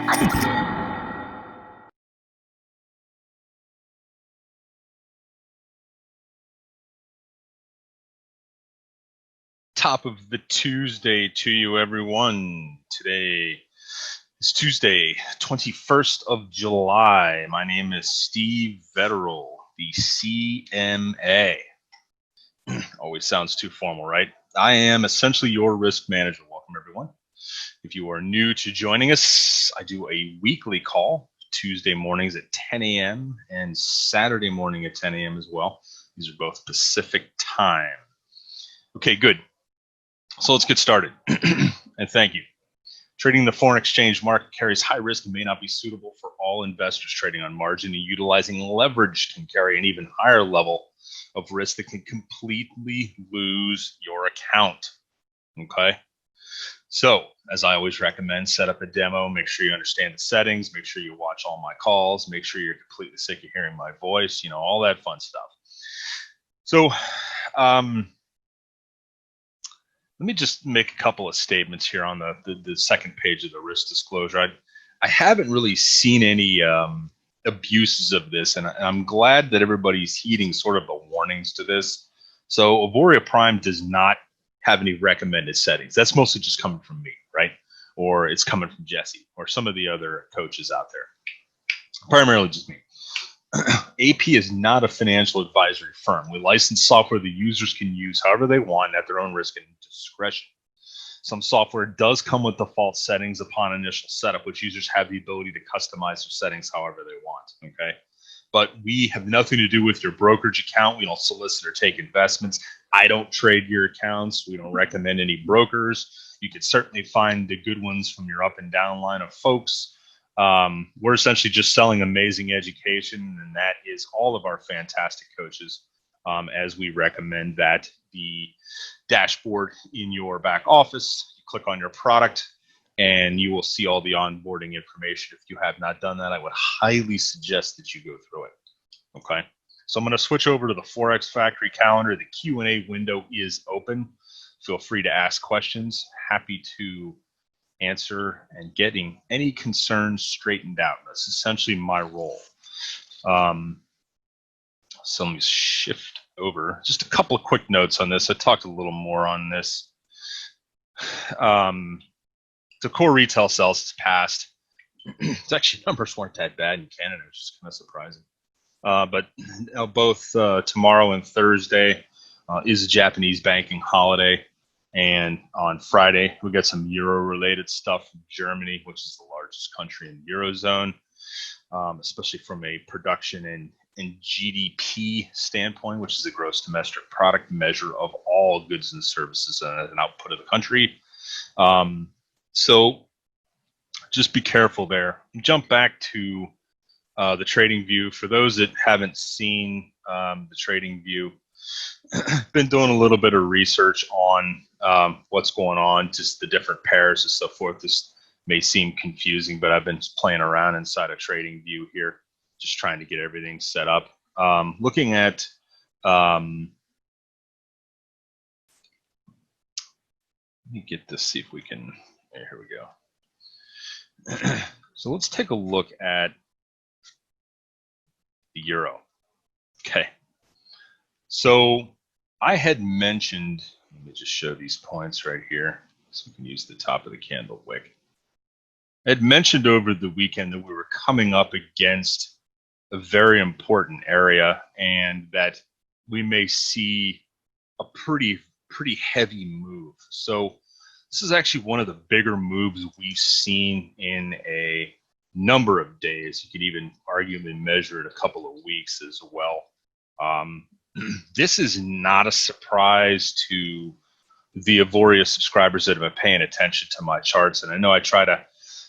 Top of the Tuesday to you, everyone. Today is Tuesday, 21st of July. My name is Steve Vetterl, the CMA. Always sounds too formal, right? I am essentially your risk manager. Welcome, everyone. If you are new to joining us, I do a weekly call, Tuesday mornings at 10 a.m. and Saturday morning at 10 a.m. as well. These are both Pacific time. Okay, good. So let's get started. And thank you. Trading the foreign exchange market carries high risk and may not be suitable for all investors. Trading on margin and utilizing leverage can carry an even higher level of risk that can completely lose your account. Okay. So, as I always recommend, set up a demo, make sure you understand the settings, make sure you watch all my calls, make sure you're completely sick of hearing my voice, all that fun stuff. So, let me just make a couple of statements here on the second page of the risk disclosure. I haven't really seen any abuses of this, and I'm glad that everybody's heeding sort of the warnings to this. So Auvoria Prime does not have any recommended settings. That's mostly just coming from me, right? Or it's coming from Jesse or some of the other coaches out there. Primarily just me. AP is not a financial advisory firm. We license software the users can use however they want at their own risk and discretion. Some software does come with default settings upon initial setup, which users have the ability to customize their settings however they want. Okay, but we have nothing to do with your brokerage account. We don't solicit or take investments. I don't trade your accounts. We don't recommend any brokers. You can certainly find the good ones from your up and down line of folks. We're essentially just selling amazing education, and that is all of our fantastic coaches, as we recommend that the dashboard in your back office, you click on your product, and you will see all the onboarding information. If you have not done that, I would highly suggest that you go through it. Okay, so I'm going to switch over to the Forex Factory calendar. The Q&A window is open. Feel free to ask questions. Happy to answer and getting any concerns straightened out. That's essentially my role. So let me shift over. Just a couple of quick notes on this. I talked a little more on this. The core retail sales has passed. It's actually, numbers weren't that bad in Canada, which is kind of surprising. But both tomorrow and Thursday is a Japanese banking holiday. And on Friday, we got some Euro-related stuff from Germany, which is the largest country in the Eurozone, especially from a production and GDP standpoint, which is a gross domestic product measure of all goods and services and an output of the country. So just be careful there. Jump back to the trading view. For those that haven't seen the trading view, been doing a little bit of research on what's going on, just the different pairs and so forth. This may seem confusing, but I've been playing around inside a trading view here, just trying to get everything set up. Looking at let me get this, see if we can, here we go. So let's take a look at the euro. Okay. So I had mentioned, let me just show these points right here so we can use the top of the candle wick. I had mentioned over the weekend that we were coming up against a very important area and that we may see a pretty heavy move. So this is actually one of the bigger moves we've seen in a number of days. You could even arguably measure it a couple of weeks as well. This is not a surprise to the Auvoria subscribers that have been paying attention to my charts. And I know I try to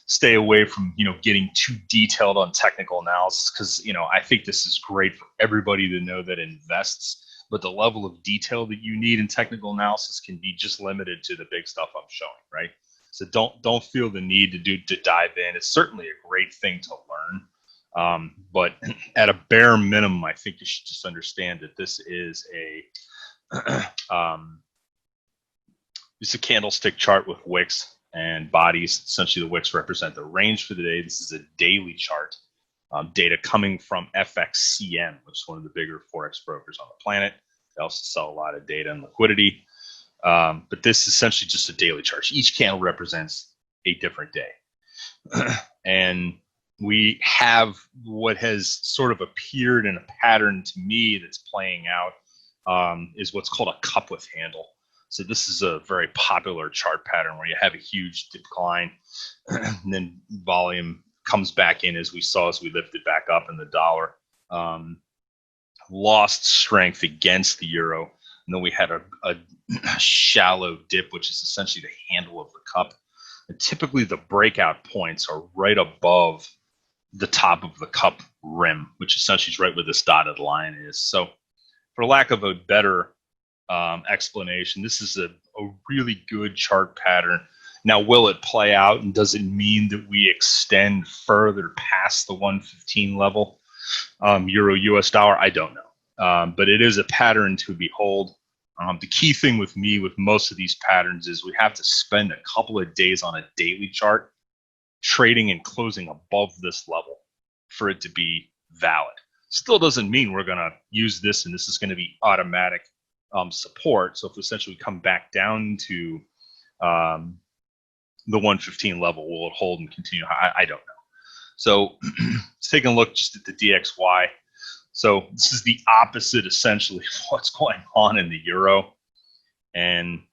stay away from, getting too detailed on technical analysis because, I think this is great for everybody to know that invests. But the level of detail that you need in technical analysis can be just limited to the big stuff I'm showing, right? So don't feel the need to dive in. It's certainly a great thing to learn. But at a bare minimum, I think you should just understand that this is it's a candlestick chart with wicks. and bodies. Essentially, the wicks represent the range for the day. This is a daily chart. Data coming from FXCM, which is one of the bigger forex brokers on the planet. They also sell a lot of data and liquidity. But this is essentially just a daily chart. Each candle represents a different day. And we have what has sort of appeared in a pattern to me that's playing out is what's called a cup with handle. So this is a very popular chart pattern where you have a huge decline and then volume comes back in, as we saw as we lifted back up, and the dollar lost strength against the euro. And then we had a shallow dip, which is essentially the handle of the cup. And typically the breakout points are right above the top of the cup rim, which essentially is right where this dotted line is. So for lack of a better explanation, this is a really good chart pattern. Now, will it play out, and does it mean that we extend further past the 115 level, euro US dollar? I don't know, but it is a pattern to behold. The key thing with me with most of these patterns is we have to spend a couple of days on a daily chart trading and closing above this level for it to be valid. Still doesn't mean we're going to use this and this is going to be automatic support. So if essentially we come back down to the 115 level, will it hold and continue? I don't know. So let's take a look just at the DXY. So this is the opposite, essentially, of what's going on in the euro. And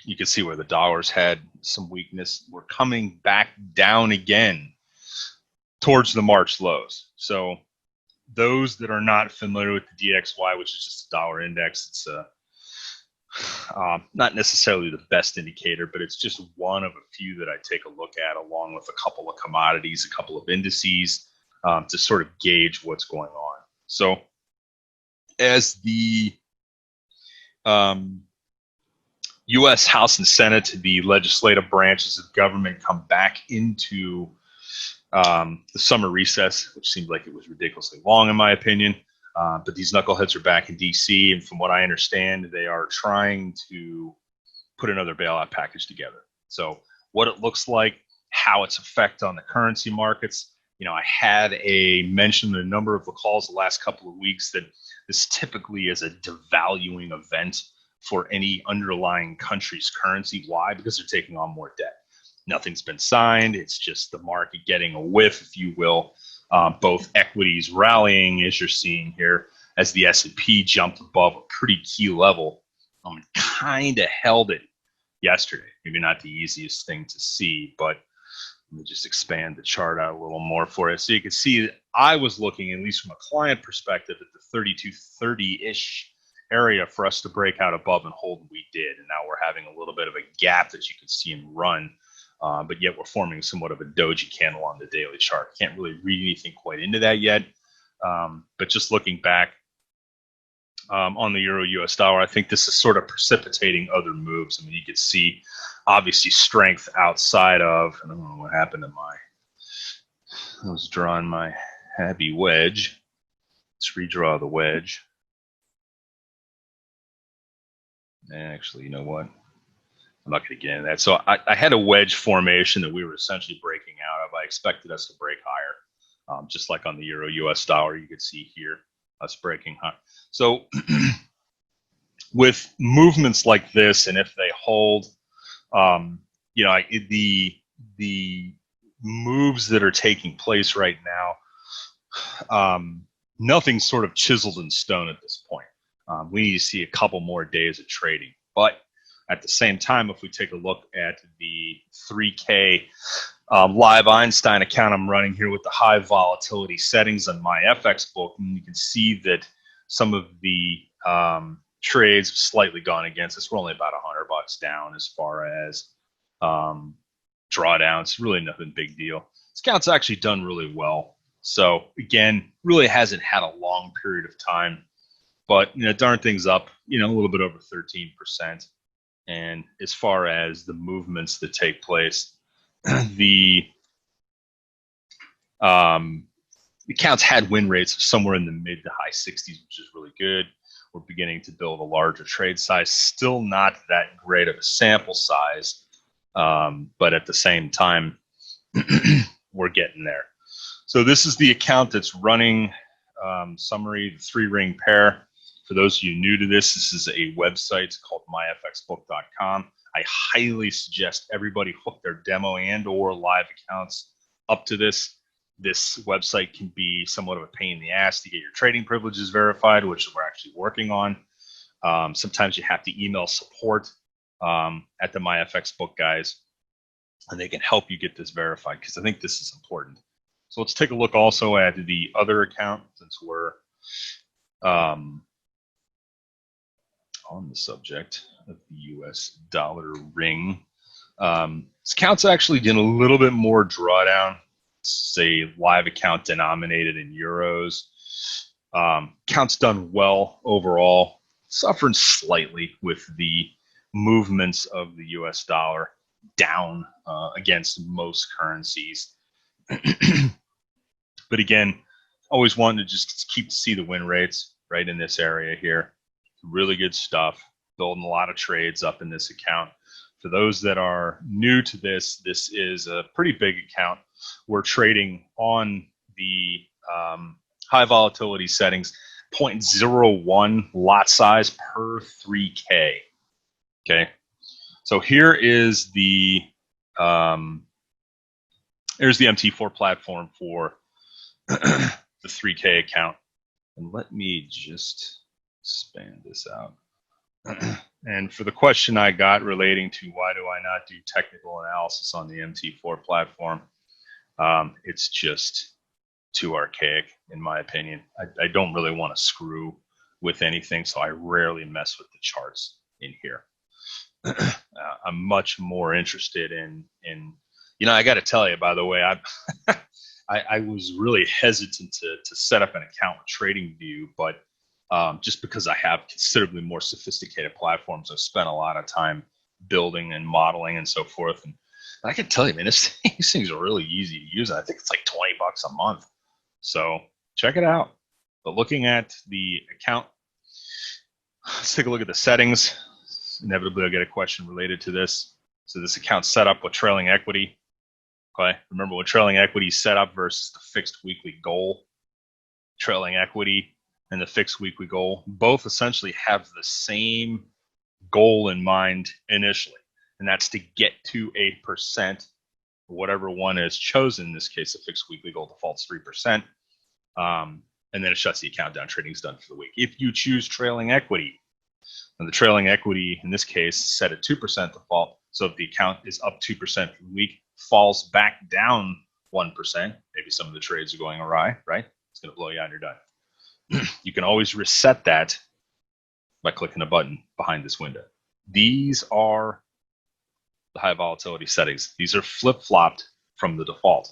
you can see where the dollar's had some weakness. We're coming back down again towards the March lows. So those that are not familiar with the DXY, which is just a dollar index, it's not necessarily the best indicator, but it's just one of a few that I take a look at, along with a couple of commodities, a couple of indices, to sort of gauge what's going on. So as the U.S. House and Senate, the legislative branches of government, come back into the summer recess, which seemed like it was ridiculously long in my opinion, but these knuckleheads are back in D.C., and from what I understand, they are trying to put another bailout package together. So what it looks like, how its effect on the currency markets. You know, I had mentioned in a number of the calls the last couple of weeks that this typically is a devaluing event for any underlying country's currency. Why? Because they're taking on more debt. Nothing's been signed. It's just the market getting a whiff, if you will. Both equities rallying, as you're seeing here, as the S&P jumped above a pretty key level. Kind of held it yesterday. Maybe not the easiest thing to see, but let me just expand the chart out a little more for you. So you can see that I was looking, at least from a client perspective, at the 3230-ish area for us to break out above and hold, and we did. And now we're having a little bit of a gap that you can see and run, but yet we're forming somewhat of a doji candle on the daily chart. Can't really read anything quite into that yet, but just looking back on the euro US dollar, I think this is sort of precipitating other moves. I mean, you could see obviously strength outside of, I don't know what happened to I was drawing my happy wedge. Let's redraw the wedge. Actually, you know what? I'm not going to get into that. So I had a wedge formation that we were essentially breaking out of. I expected us to break higher, just like on the euro US dollar. You could see here us breaking high. So with movements like this, and if they hold, you know, the moves that are taking place right now, nothing's sort of chiseled in stone at this point. We need to see a couple more days of trading. But at the same time, if we take a look at the 3K live Einstein account I'm running here with the high volatility settings on my FX book, and you can see that some of the trades have slightly gone against us. We're only about $100 down as far as drawdowns. Really nothing big deal. This account's actually done really well. So again, really hasn't had a long period of time, but you know, darn things up, you know, a little bit over 13%. And as far as the movements that take place, the accounts had win rates of somewhere in the mid to high 60s, which is really good. We're beginning to build a larger trade size. Still not that great of a sample size, But at the same time, we're getting there. So this is the account that's running summary, the 3-ring pair. For those of you new to this is a website called myfxbook.com. I highly suggest everybody hook their demo and or live accounts up to this. This website can be somewhat of a pain in the ass to get your trading privileges verified, which we're actually working on. Sometimes you have to email support at the MyFXBook guys, and they can help you get this verified, because I think this is important. So let's take a look also at the other account, since we're on the subject of the US dollar ring. This account's actually doing a little bit more drawdown. It's a live account denominated in euros. Account's done well overall, suffering slightly with the movements of the US dollar down against most currencies. But again, always wanted to just keep to see the win rates right in this area here. Really good stuff. Building a lot of trades up in this account. For those that are new to this, this is a pretty big account. We're trading on the high volatility settings, 0.01 lot size per 3K. Okay, so here is the here's the MT4 platform for the 3K account. And let me just expand this out. And for the question I got relating to why do I not do technical analysis on the MT4 platform, it's just too archaic, in my opinion. I don't really want to screw with anything, so I rarely mess with the charts in here. I'm much more interested in you know, I got to tell you, by the way, I was really hesitant to set up an account with TradingView, but just because I have considerably more sophisticated platforms, I've spent a lot of time building and modeling and so forth. And I can tell you, man, these things are really easy to use. I think it's like $20 a month. So check it out. But looking at the account, let's take a look at the settings. Inevitably, I'll get a question related to this. So this account's set up with trailing equity. Okay, remember what trailing equity is set up versus the fixed weekly goal. Trailing equity and the fixed weekly goal both essentially have the same goal in mind initially, and that's to get to 8%, whatever one is chosen. In this case, the fixed weekly goal defaults 3%, and then it shuts the account down. Trading's done for the week. If you choose trailing equity, and the trailing equity in this case is set at 2% default, so if the account is up 2% for the week, falls back down 1%, maybe some of the trades are going awry, right? It's going to blow you out and you're done. You can always reset that by clicking a button behind this window. These are the high volatility settings. These are flip-flopped from the default.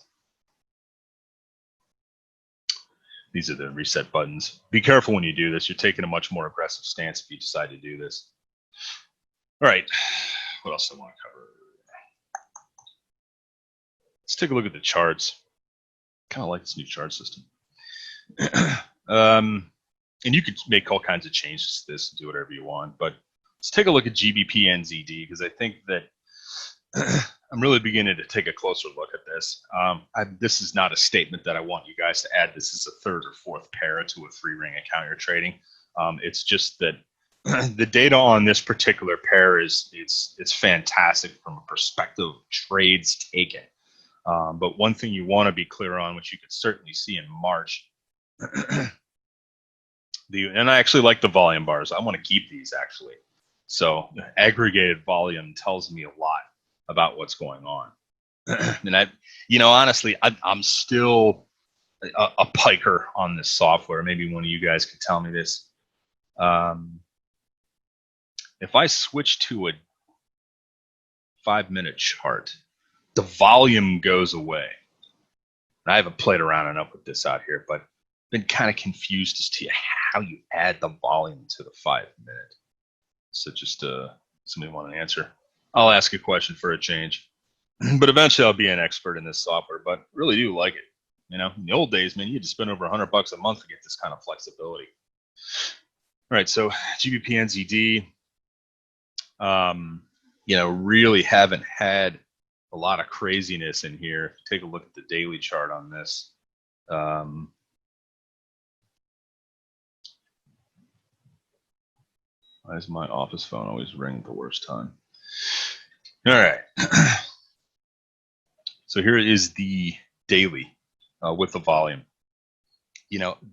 These are the reset buttons. Be careful when you do this. You're taking a much more aggressive stance if you decide to do this. All right, what else do I want to cover? Let's take a look at the charts. Kind of like this new chart system. And you could make all kinds of changes to this and do whatever you want, but let's take a look at GBP NZD, because I think that I'm really beginning to take a closer look at this. This is not a statement that I want you guys to add. This is a third or fourth pair to a 3-ring account you're trading. It's just that the data on this particular pair it's fantastic from a perspective of trades taken. But one thing you want to be clear on, which you could certainly see in March, and I actually like the volume bars. I want to keep these actually. So aggregated volume tells me a lot about what's going on. And honestly, I'm still a piker on this software. Maybe one of you guys could tell me this. If I switch to a 5-minute chart, the volume goes away. And I haven't played around enough with this out here, but been kind of confused as to how you add the volume to the 5-minute. So just somebody want to answer? I'll ask a question for a change, but eventually I'll be an expert in this software. But really do like it. In the old days, man, you had to spend over $100 a month to get this kind of flexibility. All right, so GBP NZD. really haven't had a lot of craziness in here. If you take a look at the daily chart on this, why does my office phone always ring at the worst time? All right. So here is the daily with the volume.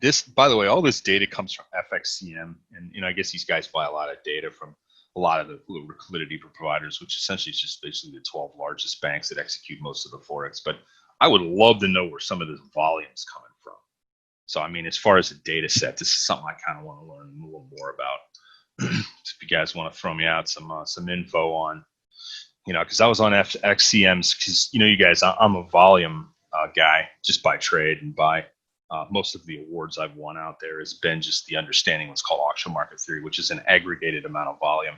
This, by the way, all this data comes from FXCM, and I guess these guys buy a lot of data from a lot of the liquidity providers, which essentially is just basically the 12 largest banks that execute most of the forex. But I would love to know where some of this volume is coming from. So, I mean, as far as a data set, this is something I kind of want to learn a little more about. If you guys want to throw me out some info on, because I was on XCMs, because you guys, I'm a volume guy just by trade, and by most of the awards I've won out there has been just the understanding what's called auction market theory, which is an aggregated amount of volume.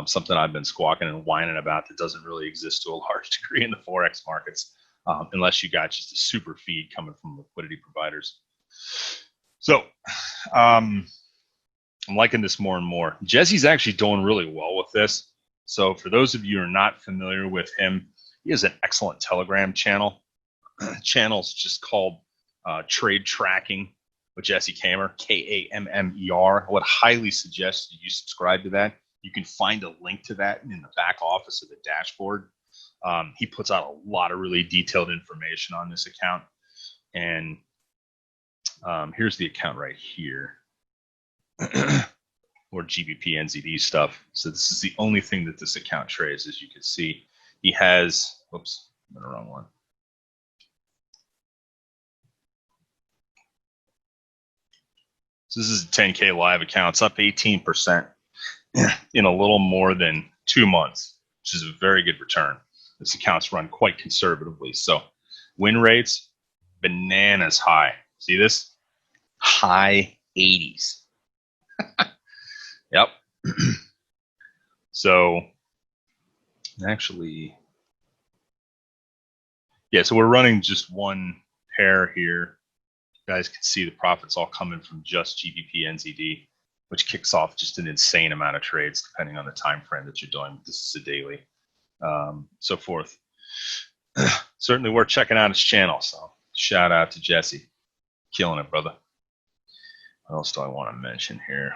Something I've been squawking and whining about that doesn't really exist to a large degree in the forex markets, unless you got just a super feed coming from liquidity providers. So I'm liking this more and more. Jesse's actually doing really well with this. So for those of you who are not familiar with him, he has an excellent Telegram channel. Channel's just called Trade Tracking with Jesse Kammer, Kammer. I would highly suggest that you subscribe to that. You can find a link to that in the back office of the dashboard. He puts out a lot of really detailed information on this account. And here's the account right here. Or GBP NZD stuff. So this is the only thing that this account trades. As you can see, he has, whoops, I'm in the wrong one. So this is a 10K live account. It's up 18% in a little more than 2 months, which is a very good return. This account's run quite conservatively. So win rates, bananas high. See this? High 80s. Yep. So actually, yeah, so we're running just one pair here. You guys can see the profits all coming from just GBP NZD, which kicks off just an insane amount of trades depending on the time frame that you're doing. This is a daily, so forth. Certainly worth checking out his channel. So shout out to Jesse. Killing it, brother. What else do I want to mention here?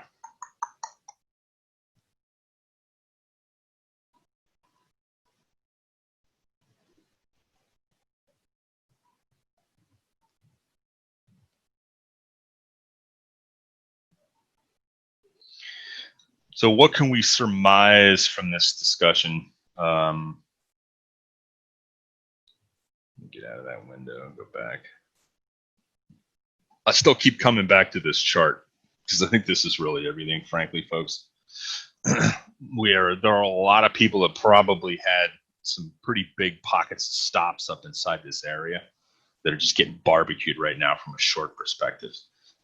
So what can we surmise from this discussion? Let me get out of that window and go back. I still keep coming back to this chart because I think this is really everything, frankly, folks. There are a lot of people that probably had some pretty big pockets of stops up inside this area that are just getting barbecued right now from a short perspective.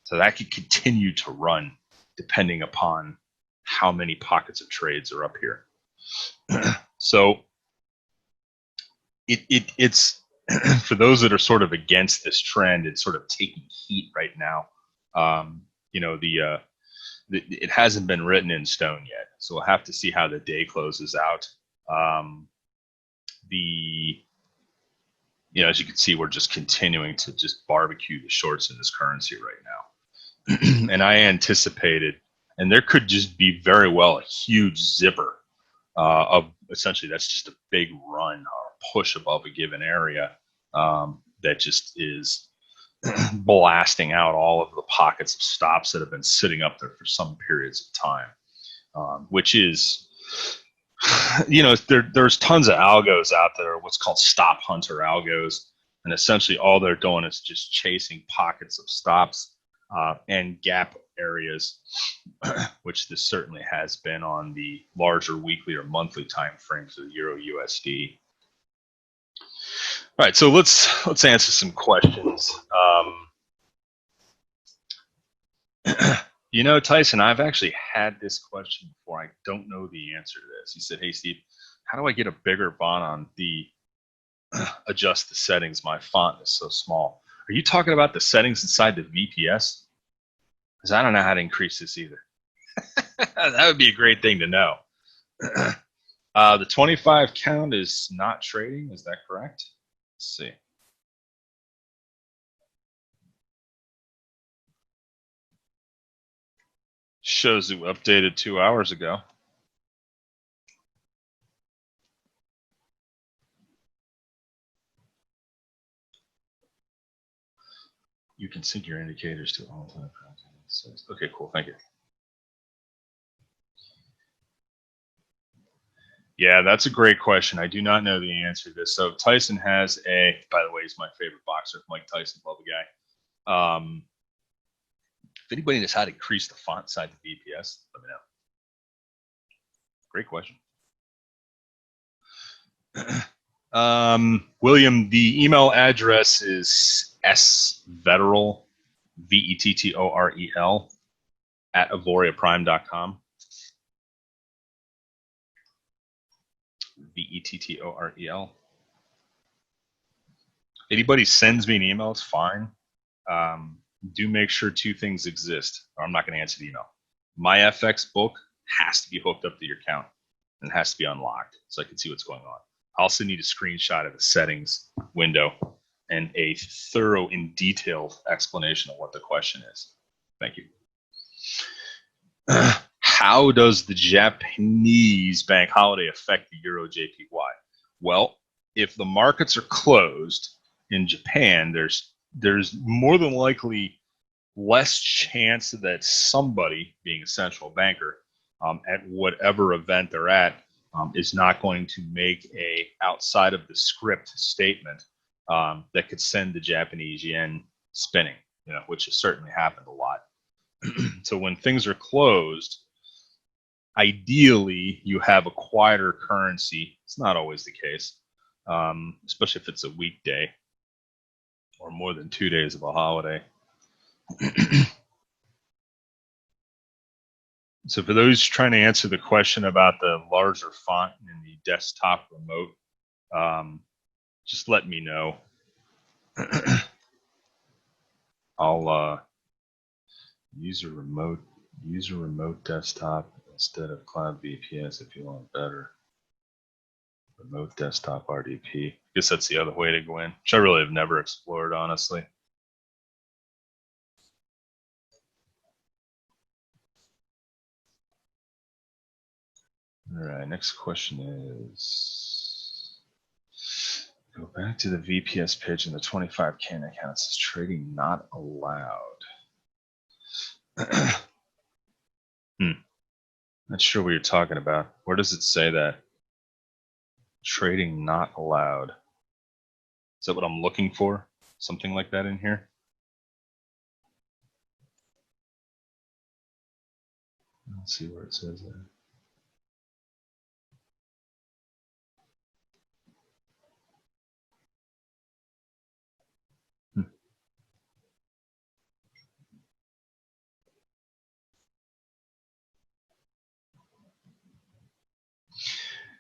So that could continue to run depending upon how many pockets of trades are up here. So it's for those that are sort of against this trend, it's sort of taking heat right now. It hasn't been written in stone yet, so we'll have to see how the day closes out. As you can see, we're just continuing to just barbecue the shorts in this currency right now. And I anticipated, and there could just be very well a huge zipper of essentially that's just a big run or push above a given area that just is blasting out all of the pockets of stops that have been sitting up there for some periods of time, which is, there's tons of algos out there, what's called stop hunter algos, and essentially all they're doing is just chasing pockets of stops and gap areas, which this certainly has been on the larger weekly or monthly time frames of Euro USD. All right, so let's answer some questions. Tyson, I've actually had this question before. I don't know the answer to this. He said, "Hey, Steve, how do I get a bigger font on the adjust the settings? My font is so small." Are you talking about the settings inside the VPS? Because I don't know how to increase this either. That would be a great thing to know. The 25 count is not trading. Is that correct? Let's see. Shows it updated 2 hours ago. You can sync your indicators to all time. Okay, cool. Thank you. Yeah, that's a great question. I do not know the answer to this. So Tyson has a, by the way, he's my favorite boxer, Mike Tyson, love the guy. If anybody knows how to increase the font size of VPS, let me know. Great question. William, the email address is svettorel, VETTOREL, at AuvoriaPrime.com. VETTOREL. Anybody sends me an email, it's fine. Do make sure two things exist, or I'm not going to answer the email. My FX book has to be hooked up to your account and it has to be unlocked so I can see what's going on. I also need a screenshot of the settings window and a thorough and detailed explanation of what the question is. Thank you. How does the Japanese bank holiday affect the Euro JPY? Well, if the markets are closed in Japan, there's more than likely less chance that somebody, being a central banker, at whatever event they're at, is not going to make a outside of the script statement that could send the Japanese yen spinning, which has certainly happened a lot. So when things are closed, ideally you have a quieter currency. It's not always the case, especially if it's a weekday or more than 2 days of a holiday. So for those trying to answer the question about the larger font in the desktop remote, just let me know. I'll use a remote desktop instead of cloud VPS if you want better. Remote desktop RDP. I guess that's the other way to go in, which I really have never explored, honestly. All right, next question is, go back to the VPS page in the 25 can account. It says trading not allowed. Not sure what you're talking about. Where does it say that? Trading not allowed. Is that what I'm looking for? Something like that in here? Let's see where it says that.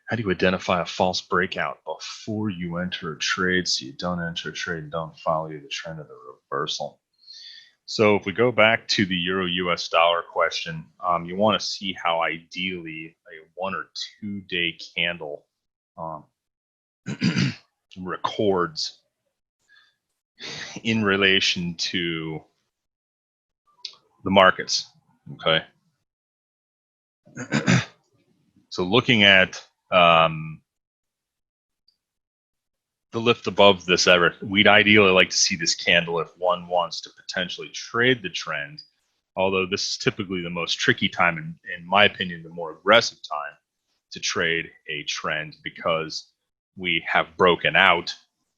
How do you identify a false breakout before you enter a trade so you don't enter a trade and don't follow the trend of the reversal? So if we go back to the Euro US dollar question, you want to see how ideally a 1 or 2 day candle records in relation to the markets. Okay. So looking at the lift above this we'd ideally like to see this candle if one wants to potentially trade the trend, although this is typically the most tricky time, in my opinion, the more aggressive time to trade a trend because we have broken out,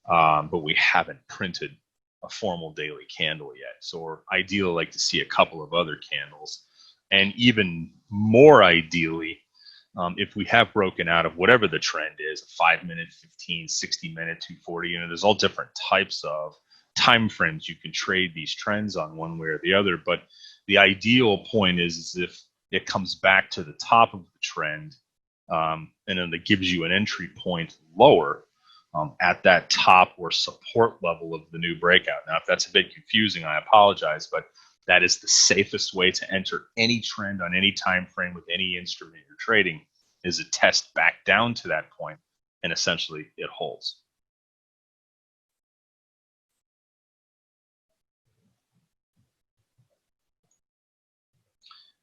but we haven't printed a formal daily candle yet. So we're ideally like to see a couple of other candles, and even more ideally, if we have broken out of whatever the trend is, a 5-minute, 15, 60-minute, 240, there's all different types of time frames you can trade these trends on one way or the other. But the ideal point is if it comes back to the top of the trend, and then it gives you an entry point lower at that top or support level of the new breakout. Now, if that's a bit confusing, I apologize, but that is the safest way to enter any trend on any time frame with any instrument you're trading, is a test back down to that point, and essentially it holds.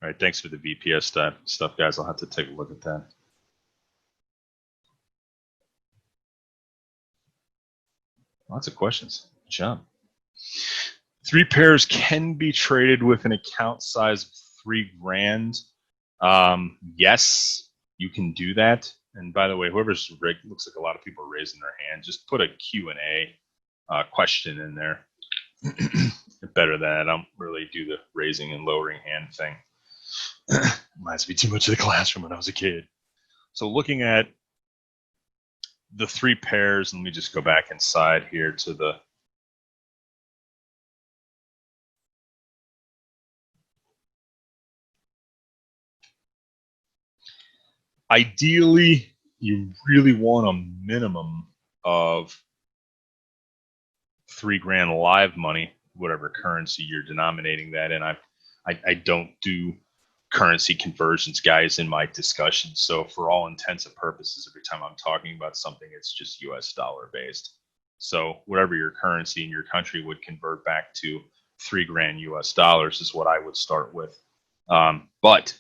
All right, thanks for the VPS stuff, guys. I'll have to take a look at that. Lots of questions. Good job. 3 pairs can be traded with an account size of $3,000. Yes, you can do that. And by the way, whoever's rigged, looks like a lot of people are raising their hand. Just put a Q&A question in there. Better than I don't really do the raising and lowering hand thing. Reminds me too much of the classroom when I was a kid. So looking at the 3 pairs, let me just go back inside here to the ideally, you really want a minimum of $3,000 live money, whatever currency you're denominating that in. I don't do currency conversions, guys, in my discussion. So for all intents and purposes, every time I'm talking about something, it's just US dollar based. So whatever your currency in your country would convert back to $3,000 US dollars is what I would start with. But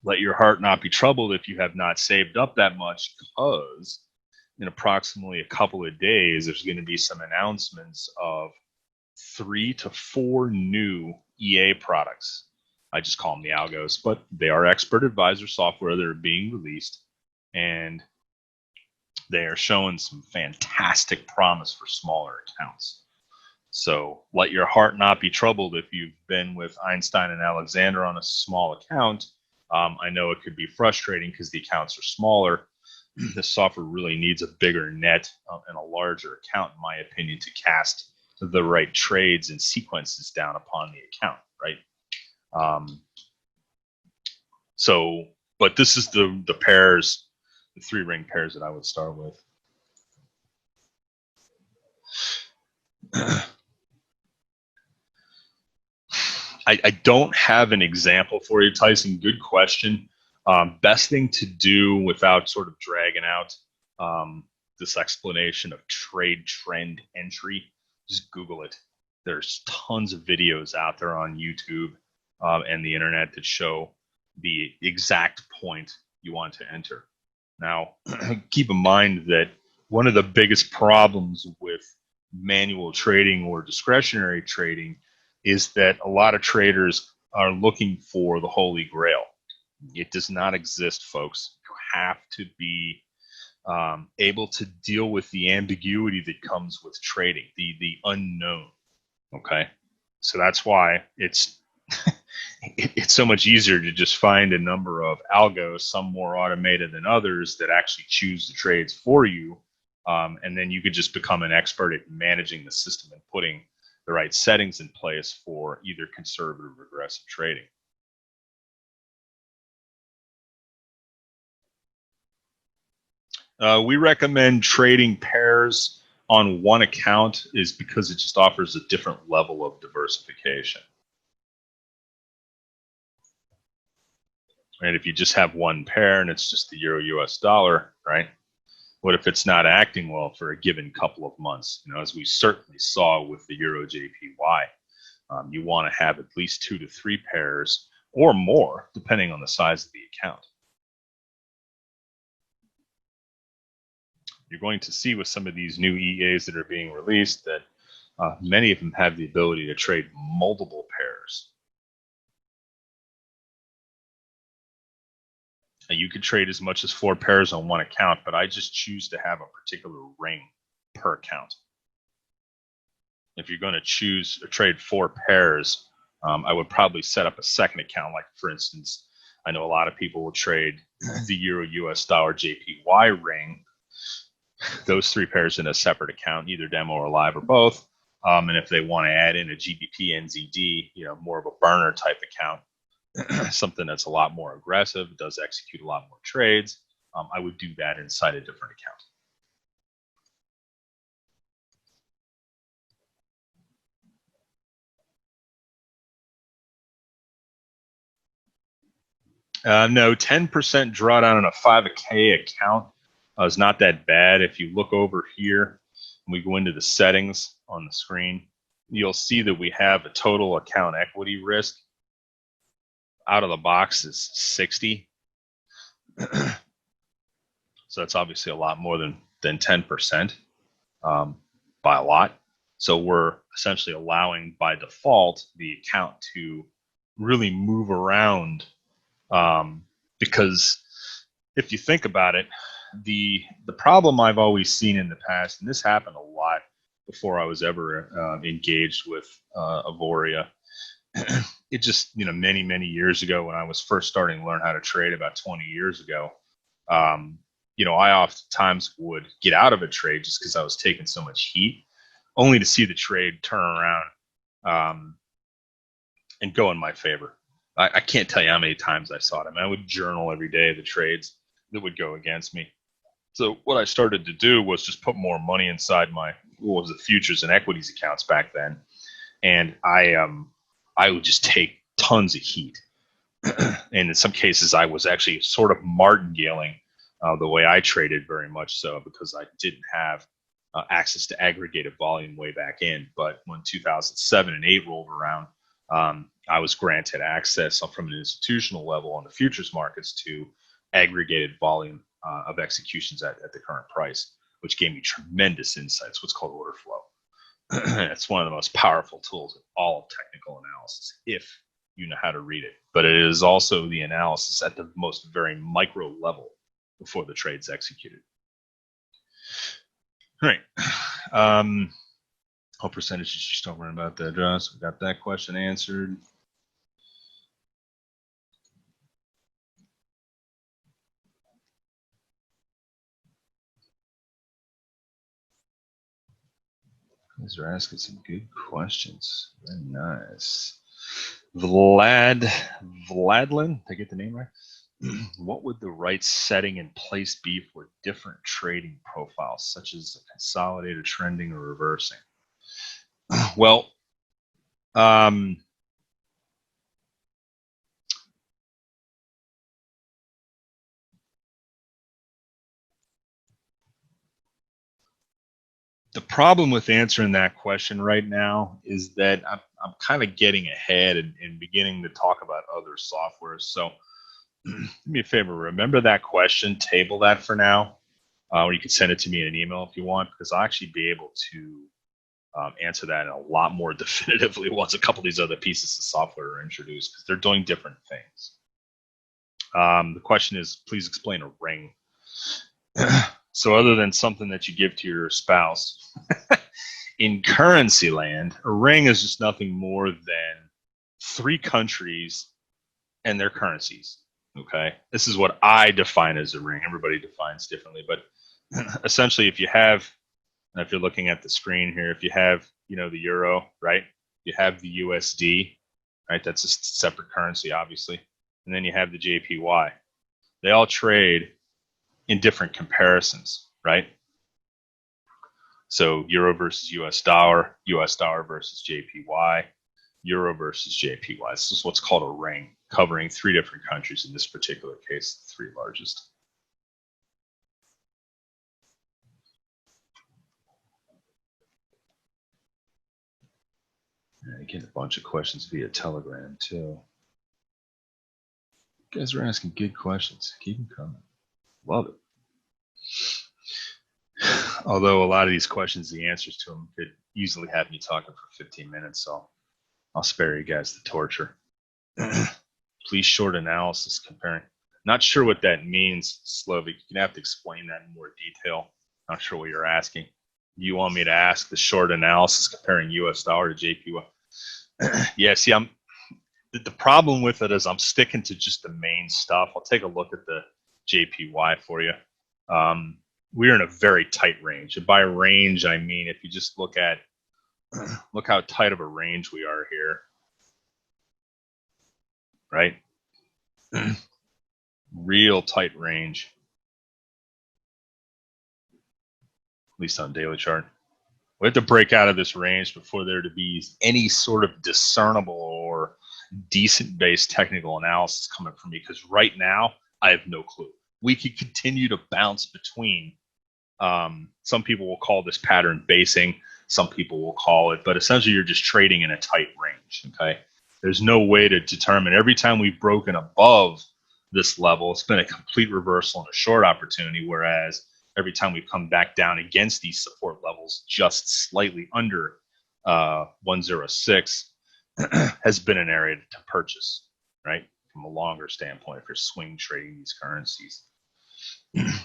let your heart not be troubled if you have not saved up that much, because in approximately a couple of days, there's going to be some announcements of 3 to 4 new EA products. I just call them the algos, but they are expert advisor software that are being released, and they are showing some fantastic promise for smaller accounts. So let your heart not be troubled if you've been with Einstein and Alexander on a small account. I know it could be frustrating because the accounts are smaller. The software really needs a bigger net and a larger account, in my opinion, to cast the right trades and sequences down upon the account, right? But this is the pairs, the 3-ring pairs that I would start with. I don't have an example for you, Tyson. Good question. Best thing to do without sort of dragging out this explanation of trade trend entry, just Google it. There's tons of videos out there on YouTube and the internet that show the exact point you want to enter. Now, keep in mind that one of the biggest problems with manual trading or discretionary trading is that a lot of traders are looking for the holy grail. It does not exist, folks. You have to be able to deal with the ambiguity that comes with trading, the unknown. Okay, so that's why it's it's so much easier to just find a number of algos, some more automated than others, that actually choose the trades for you, and then you could just become an expert at managing the system and putting the right settings in place for either conservative or aggressive trading. We recommend trading pairs on one account is because it just offers a different level of diversification. Right? If you just have one pair and it's just the euro US dollar, right? What if it's not acting well for a given couple of months? You know, as we certainly saw with the euro JPY, you want to have at least 2 to 3 pairs or more, depending on the size of the account. You're going to see with some of these new EAs that are being released that many of them have the ability to trade multiple pairs. Now, you could trade as much as 4 pairs on one account, but I just choose to have a particular ring per account. If you're going to choose or trade 4 pairs, I would probably set up a second account. Like, for instance, I know a lot of people will trade the euro US dollar JPY ring, those 3 pairs in a separate account, either demo or live or both. And if they want to add in a GBP NZD, you know, more of a burner type account, something that's a lot more aggressive, does execute a lot more trades, I would do that inside a different account. No, 10% drawdown on a 5K account is not that bad. If you look over here, and we go into the settings on the screen, you'll see that we have a total account equity risk out of the box is 60. So that's obviously a lot more than 10%, by a lot. So we're essentially allowing by default the account to really move around, because if you think about it, the problem I've always seen in the past, and this happened a lot before I was ever engaged with Auvoria. It just, many years ago when I was first starting to learn how to trade about 20 years ago, I oftentimes would get out of a trade just because I was taking so much heat, only to see the trade turn around and go in my favor. I can't tell you how many times I saw it. I mean, I would journal every day the trades that would go against me. So what I started to do was just put more money inside my, what was it, futures and equities accounts back then, and I would just take tons of heat. And in some cases, I was actually sort of martingaling the way I traded, very much so, because I didn't have access to aggregated volume way back in. But when 2007 and 8 rolled around, I was granted access from an institutional level on the futures markets to aggregated volume of executions at the current price, which gave me tremendous insights, what's called order flow. It's one of the most powerful tools in all of technical analysis, if you know how to read it. But it is also the analysis at the most very micro level before the trade's executed. All right. What percentage is you still worrying about the address? We got that question answered. These are asking some good questions. Very nice. Vladlin, did I get the name right? What would the right setting and place be for different trading profiles, such as consolidated, trending, or reversing? Well, the problem with answering that question right now is that I'm kind of getting ahead and beginning to talk about other softwares. So do me a favor, remember that question, table that for now, or you can send it to me in an email if you want, because I'll actually be able to answer that a lot more definitively once a couple of these other pieces of software are introduced, because they're doing different things. The question is, please explain a ring. So other than something that you give to your spouse, in currency land, a ring is just nothing more than 3 countries and their currencies. Okay, this is what I define as a ring. Everybody defines differently, but essentially, if you have, and if you're looking at the screen here, if you have, the euro, right? You have the USD, right? That's a separate currency, obviously, and then you have the JPY. They all trade in different comparisons, right? So euro versus US dollar versus JPY, euro versus JPY. This is what's called a ring, covering 3 different countries. In this particular case, the 3 largest. I get a bunch of questions via Telegram too. You guys are asking good questions. Keep them coming. Love it. Although a lot of these questions, the answers to them could easily have me talking for 15 minutes, so I'll spare you guys the torture. Please, short analysis comparing. Not sure what that means, Slovik. You're gonna have to explain that in more detail. Not sure what you're asking. You want me to ask the short analysis comparing US dollar to JPY? Yeah, see, the problem with it is I'm sticking to just the main stuff. I'll take a look at the JPY for you. We're in a very tight range. And by range, I mean, if you just look how tight of a range we are here, right? Real tight range, at least on daily chart. We have to break out of this range before there to be any sort of discernible or decent based technical analysis coming from me, because right now I have no clue. We could continue to bounce between. Some people will call this pattern basing. Some people will call it, but essentially you're just trading in a tight range. Okay. There's no way to determine. Every time we've broken above this level, it's been a complete reversal and a short opportunity. Whereas every time we've come back down against these support levels, just slightly under 106, has been an area to purchase, right? From a longer standpoint, if you're swing trading these currencies.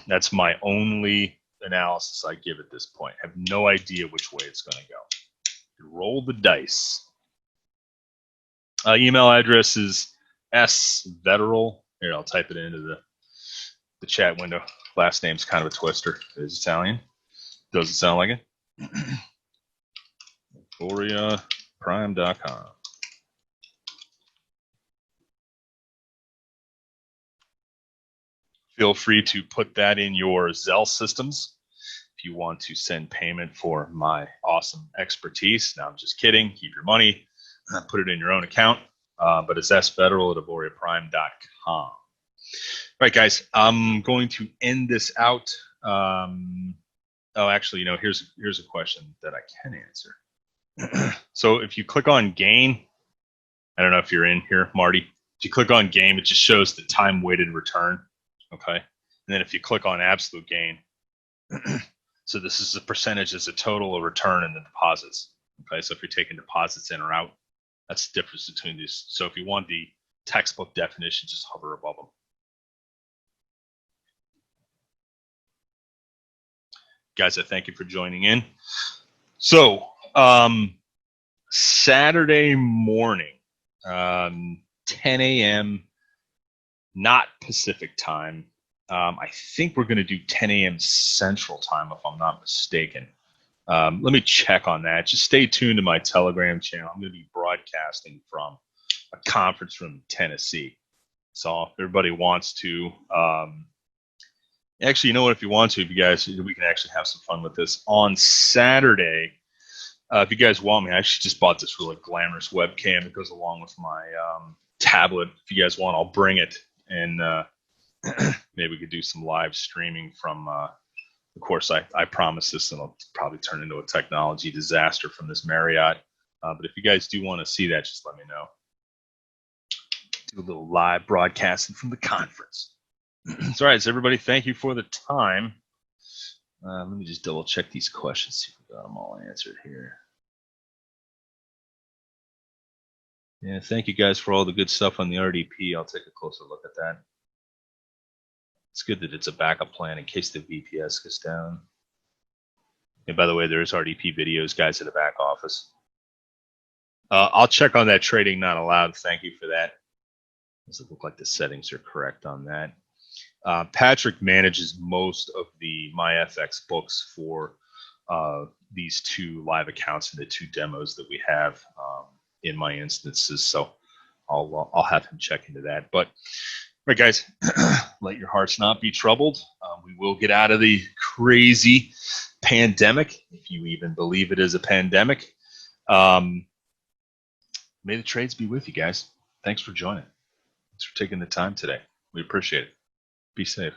That's my only analysis I give at this point. I have no idea which way it's going to go. Roll the dice. Email address is svetteral. Here, I'll type it into the chat window. Last name's kind of a twister. It's Italian. Doesn't sound like it. AuvoriaPrime.com. Feel free to put that in your Zelle systems if you want to send payment for my awesome expertise. Now, I'm just kidding. Keep your money. Put it in your own account. But it's sfederal at AuvoriaPrime.com. All right, guys. I'm going to end this out. Actually, here's a question that I can answer. So if you click on gain, I don't know if you're in here, Marty. If you click on gain, it just shows the time-weighted return. Okay. And then if you click on absolute gain, so this is the percentage as a total of return in the deposits. Okay. So if you're taking deposits in or out, that's the difference between these. So if you want the textbook definition, just hover above them. Guys, I thank you for joining in. So Saturday morning, 10 a.m., not Pacific time. I think we're going to do 10 a.m. Central time, if I'm not mistaken. Let me check on that. Just stay tuned to my Telegram channel. I'm going to be broadcasting from a conference room in Tennessee. So if everybody wants to, actually, you know what? If you want to, if you guys, we can actually have some fun with this on Saturday. If you guys want me, I actually just bought this really glamorous webcam. It goes along with my tablet. If you guys want, I'll bring it. And maybe we could do some live streaming from, of course, I promise this, and it'll probably turn into a technology disaster from this Marriott. But if you guys do want to see that, just let me know. Do a little live broadcasting from the conference. So, all right, so everybody, thank you for the time. Let me just double check these questions, see if we got them all answered here. Yeah, thank you guys for all the good stuff on the RDP. I'll take a closer look at that. It's good that it's a backup plan in case the VPS goes down. And by the way, there's RDP videos, guys, at the back office. I'll check on that trading not allowed. Thank you for that. Does it look like the settings are correct on that? Patrick manages most of the MyFX books for these two live accounts and the two demos that we have in my instances. So I'll have him check into that. But all right, guys, let your hearts not be troubled. We will get out of the crazy pandemic, if you even believe it is a pandemic. May the trades be with you guys. Thanks for joining. Thanks for taking the time today. We appreciate it. Be safe.